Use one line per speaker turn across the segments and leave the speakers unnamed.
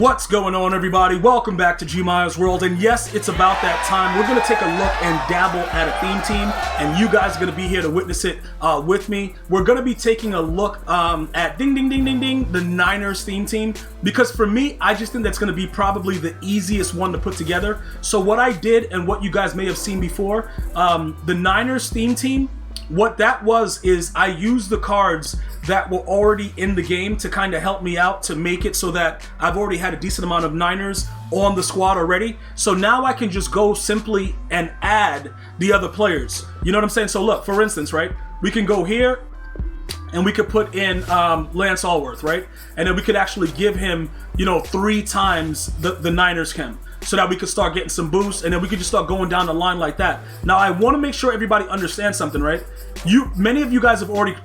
What's going on, everybody? Welcome back to GmiasWorld, and yes, it's about that time. We're going to take a look and dabble at a theme team, and you guys are going to be here to witness it with me. We're going to be taking a look at ding, ding, ding, ding, ding, the Niners theme team, because for me, I just think that's going to be probably the easiest one to put together. So what I did, and what you guys may have seen before, the Niners theme team, what that was is I used the cards that were already in the game to kind of help me out to make it so that I've already had a decent amount of Niners on the squad already. So now I can just go simply and add the other players. You know what I'm saying? So look, for instance, right? We can go here and we could put in Lance Alworth, right? And then we could actually give him, you know, 3 times the Niners chem, so that we could start getting some boosts, and then we could just start going down the line like that. Now, I want to make sure everybody understands something, right? Many of you guys have already,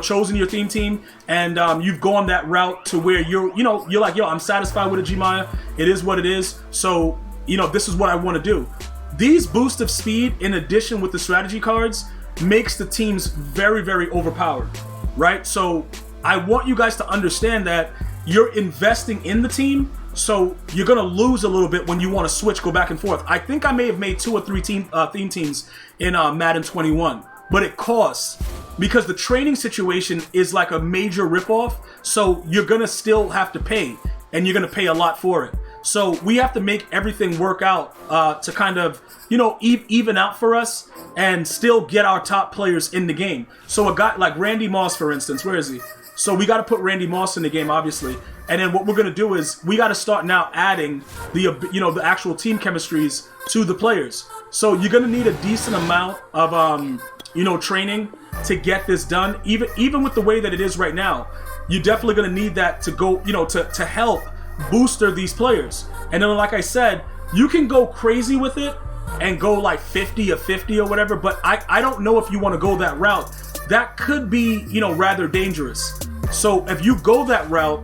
chosen your theme team, and you've gone that route to where you're like, yo, I'm satisfied with a Gmia. It is what it is. So, this is what I want to do. These boosts of speed, in addition with the strategy cards, makes the teams very, very overpowered, right? So, I want you guys to understand that you're investing in the team. So you're gonna lose a little bit when you want to switch, go back and forth. I think I may have made 2 or 3 theme teams in Madden 21, but it costs because the training situation is like a major ripoff. So you're gonna still have to pay, and you're gonna pay a lot for it. So we have to make everything work out to kind of even out for us and still get our top players in the game. So a guy like Randy Moss, for instance, where is he? So we got to put Randy Moss in the game, obviously. And then what we're going to do is we got to start now adding the actual team chemistries to the players. So you're going to need a decent amount of training to get this done. Even with the way that it is right now, you're definitely going to need that to go, to help booster these players. And then, like I said, you can go crazy with it and go like 50 or 50 or whatever, but I don't know if you want to go that route. That could be, rather dangerous. So if you go that route,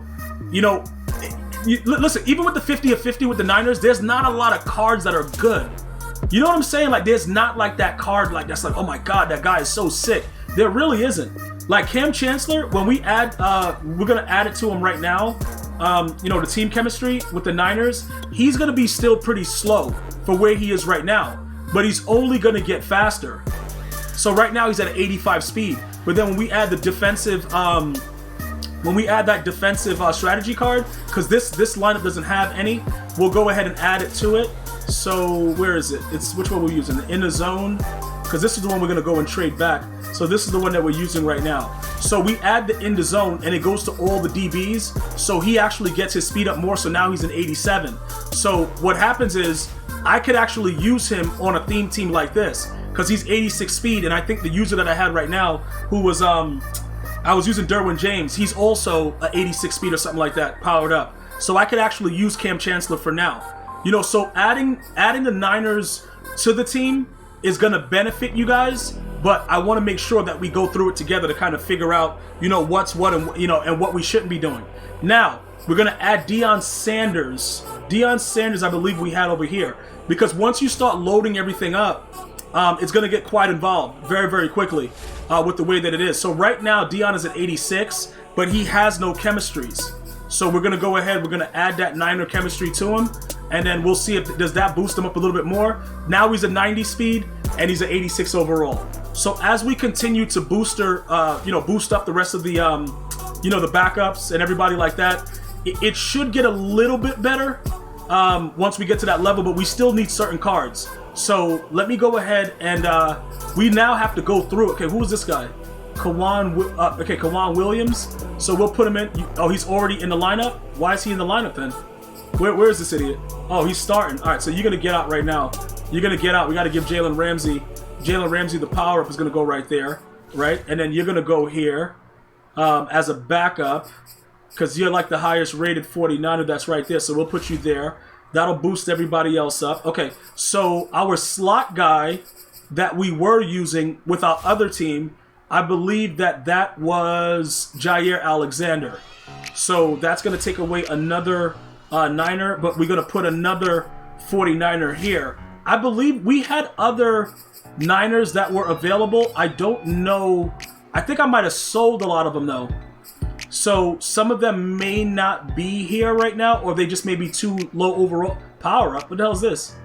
listen, even with the 50 or 50 with the Niners, there's not a lot of cards that are good. You know what I'm saying? Like, there's not like that card like that's like, oh my God, that guy is so sick. There really isn't. Like Cam Chancellor, when we add, we're going to add it to him right now. The team chemistry with the Niners, he's going to be still pretty slow for where he is right now, but he's only going to get faster. So right now he's at an 85 speed, but then when we add the defensive, strategy card, because this lineup doesn't have any, we'll go ahead and add it to it. So where is it? It's which one we're using? In the zone, because this is the one we're going to go and trade back. So this is the one that we're using right now. So we add the in the zone, and it goes to all the DBs. So he actually gets his speed up more. So now he's an 87. So what happens is I could actually use him on a theme team like this, because he's 86 speed, and I think the user that I had right now, who was I was using Derwin James, he's also a 86 speed or something like that, powered up. So I could actually use Cam Chancellor for now. So adding the Niners to the team is gonna benefit you guys, but I want to make sure that we go through it together to kind of figure out, what's what, and and what we shouldn't be doing. Now we're gonna add Deion Sanders. Deion Sanders, I believe we had over here, because once you start loading everything up, it's going to get quite involved very, very quickly with the way that it is. So right now, Deion is at 86, but he has no chemistries. So we're going to go ahead, we're going to add that Niner chemistry to him, and then we'll see if does that boost him up a little bit more. Now he's at 90 speed, and he's at 86 overall. So as we continue to boost up the rest of the, the backups and everybody like that, it should get a little bit better once we get to that level, but we still need certain cards. So let me go ahead and we now have to go through. Okay, who is this guy? Kawan Williams. So we'll put him in. Oh, he's already in the lineup. Why is he in the lineup then? Where is this idiot? Oh, he's starting. All right, so you're gonna get out right now. You're gonna get out. We got to give Jalen Ramsey the power up is gonna go right there, right? And then you're gonna go here as a backup, because you're like the highest rated 49er that's right there. So we'll put you there. That'll boost everybody else up. Okay, so our slot guy that we were using with our other team, I believe that was Jair Alexander. So that's going to take away another Niner, but we're going to put another 49er here. I believe we had other Niners that were available. I don't know. I think I might have sold a lot of them, though. So some of them may not be here right now, or they just may be too low overall. Power up? What the hell is this?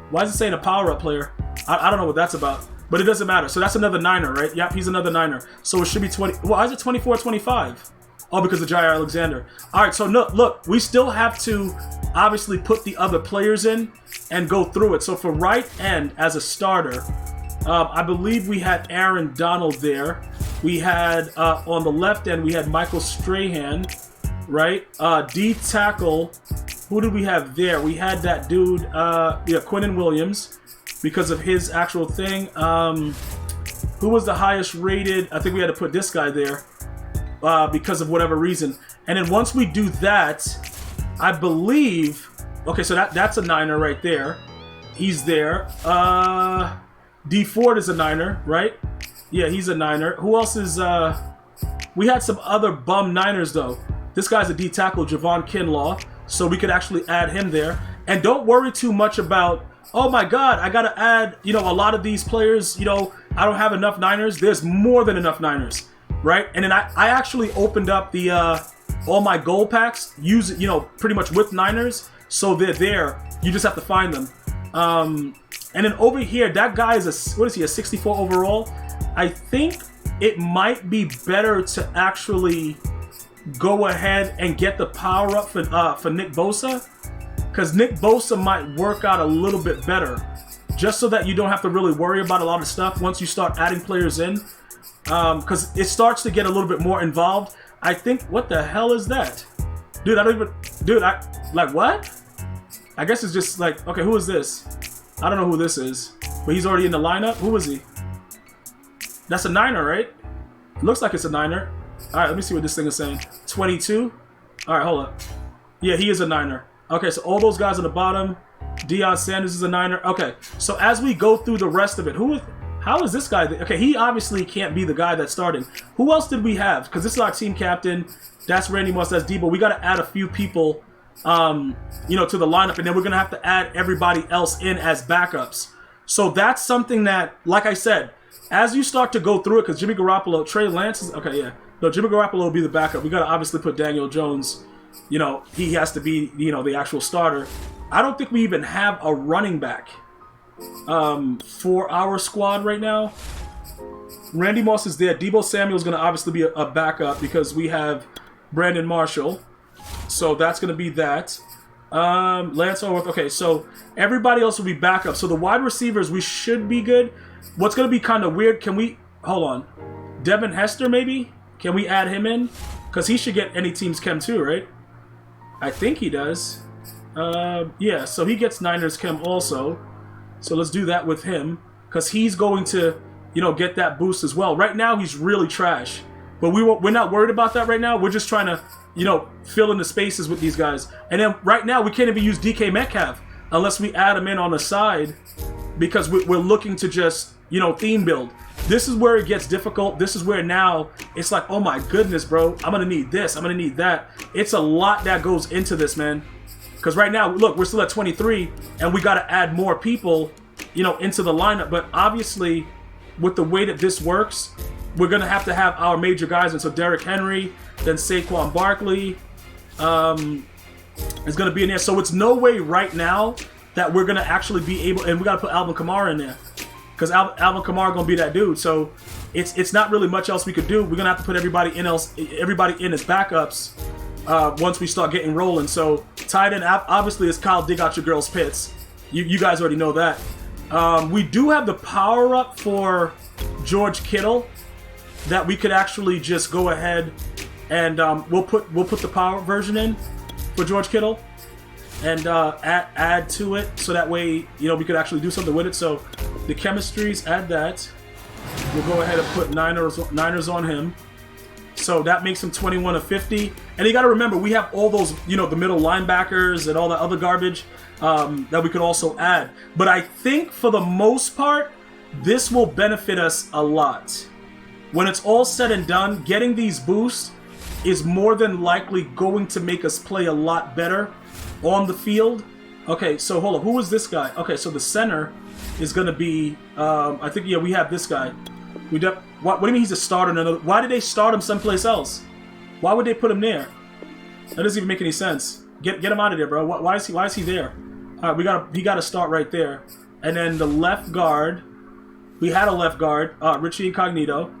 Why is it saying a power up player? I don't know what that's about, but it doesn't matter. So that's another Niner, right? Yep, he's another Niner. So it should be 20. Why is it 24-25? Oh, because of Jair Alexander. All right, so look, we still have to obviously put the other players in and go through it. So for right end as a starter, I believe we had Aaron Donald there. We had on the left end we had Michael Strahan, right? D tackle. Who did we have there? We had that dude, yeah, Quinnen Williams, because of his actual thing. Who was the highest rated? I think we had to put this guy there. Because of whatever reason. And then once we do that, I believe, okay, so that's a Niner right there. He's there. D Ford is a Niner, right? Yeah, he's a Niner. Who else is, we had some other bum Niners though. This guy's a D tackle, Javon Kinlaw, so we could actually add him there. And don't worry too much about, oh my God, I gotta add, a lot of these players, I don't have enough Niners. There's more than enough Niners. Right, and then I actually opened up the all my gold packs, pretty much with Niners, so they're there. You just have to find them. And then over here, that guy is a 64 overall. I think it might be better to actually go ahead and get the power up for Nick Bosa, because Nick Bosa might work out a little bit better, just so that you don't have to really worry about a lot of stuff once you start adding players in. Because it starts to get a little bit more involved. I think, what the hell is that? Dude, what? I guess it's just like, okay, who is this? I don't know who this is, but he's already in the lineup. Who is he? That's a Niner, right? Looks like it's a Niner. All right, let me see what this thing is saying. 22. All right, hold up. Yeah, he is a Niner. Okay, so all those guys on the bottom. Deion Sanders is a Niner. Okay, so as we go through the rest of it, how is this guy? Okay, he obviously can't be the guy that's starting. Who else did we have? Because this is our team captain. That's Randy Moss. That's Debo. We got to add a few people, to the lineup, and then we're gonna have to add everybody else in as backups. So that's something that, like I said, as you start to go through it, because Jimmy Garoppolo, Trey Lance is okay. Yeah, no, Jimmy Garoppolo will be the backup. We got to obviously put Daniel Jones. He has to be, the actual starter. I don't think we even have a running back. For our squad right now. Randy Moss is there. Deebo Samuel is going to obviously be a backup because we have Brandon Marshall. So that's going to be that. Lance Alworth. Okay, so everybody else will be backup. So the wide receivers, we should be good. What's going to be kind of weird, hold on. Devin Hester, maybe? Can we add him in? Because he should get any team's chem too, right? I think he does. Yeah, so he gets Niners chem also. So let's do that with him, because he's going to, get that boost as well. Right now, he's really trash. But we're not worried about that right now. We're just trying to, fill in the spaces with these guys. And then right now, we can't even use DK Metcalf unless we add him in on the side, because we're looking to just, theme build. This is where it gets difficult. This is where now it's like, oh my goodness, bro. I'm going to need this. I'm going to need that. It's a lot that goes into this, man. Because right now, look, we're still at 23, and we got to add more people, into the lineup. But obviously, with the way that this works, we're going to have our major guys. And so Derrick Henry, then Saquon Barkley is going to be in there. So it's no way right now that we're going to actually be able, and we got to put Alvin Kamara in there. Because Alvin Kamara going to be that dude. So it's not really much else we could do. We're going to have to put everybody in as backups. Once we start getting rolling. So tight end obviously is Kyle dig out your girl's pits. You guys already know that. We do have the power up for George Kittle that we could actually just go ahead and we'll put the power version in for George Kittle and add to it, so that way we could actually do something with it. So the chemistries, add that. We'll go ahead and put Niners on him. So that makes him 21 of 50. And you got to remember, we have all those, the middle linebackers and all that other garbage that we could also add. But I think for the most part, this will benefit us a lot. When it's all said and done, getting these boosts is more than likely going to make us play a lot better on the field. Okay, so hold up. Who is this guy? Okay, so the center is going to be, I think, yeah, we have this guy. What do you mean he's a starter? Why did they start him someplace else? Why would they put him there? That doesn't even make any sense. Get him out of there, bro. Why is he there? All right, he got to start right there. And then the left guard, we had a left guard, Richie Incognito.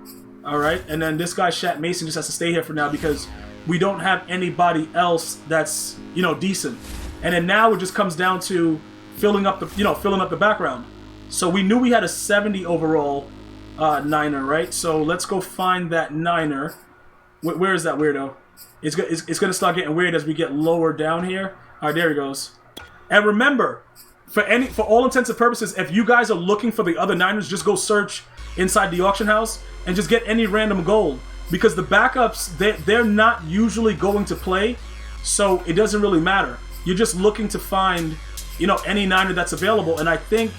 All right, and then this guy Shat Mason just has to stay here for now because we don't have anybody else that's, you know, decent. And then now it just comes down to filling up the background. So we knew we had a 70 overall Niner, right? So let's go find that Niner. Where is that weirdo? It's going to start getting weird as we get lower down here. All right, there he goes. And remember, for all intents and purposes, if you guys are looking for the other Niners, just go search inside the auction house and just get any random gold. Because the backups, they're not usually going to play, so it doesn't really matter. You're just looking to find, you know, any Niner that's available. And I think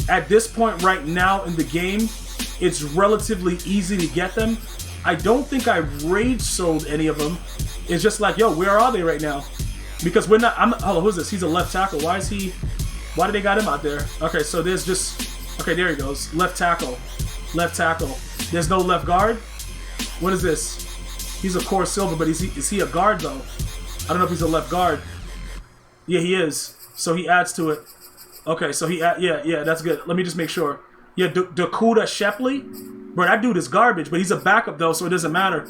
at this point right now in the game, it's relatively easy to get them. I don't think I've rage sold any of them. It's just like, yo, where are they right now? Because we're not, oh, who's this? He's a left tackle. Why do they got him out there? Okay, so there's just, okay, there he goes. Left tackle. Left tackle. There's no left guard. What is this? He's a core silver, but is he a guard though? I don't know if he's a left guard. Yeah, he is. So he adds to it. Okay, so yeah, that's good. Let me just make sure. Yeah, Dakuda Shepley. Bro, that dude is garbage, but he's a backup though, so it doesn't matter.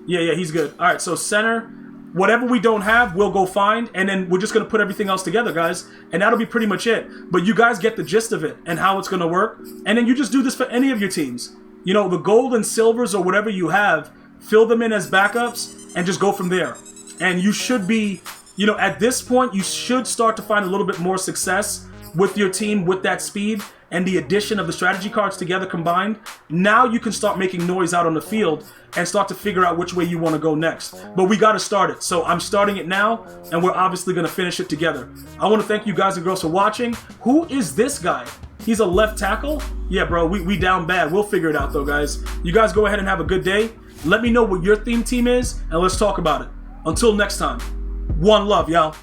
Yeah, he's good. All right, so center, whatever we don't have, we'll go find, and then we're just gonna put everything else together, guys, and that'll be pretty much it. But you guys get the gist of it and how it's gonna work, and then you just do this for any of your teams. You know, the gold and silvers or whatever you have, fill them in as backups and just go from there. And you should be, you know, at this point, you should start to find a little bit more success with your team with that speed and the addition of the strategy cards together combined. Now you can start making noise out on the field and start to figure out which way you want to go next. But we got to start it. So I'm starting it now, and we're obviously going to finish it together. I want to thank you guys and girls for watching. Who is this guy? He's a left tackle? Yeah, bro, we down bad. We'll figure it out, though, guys. You guys go ahead and have a good day. Let me know what your theme team is, and let's talk about it. Until next time, one love, y'all.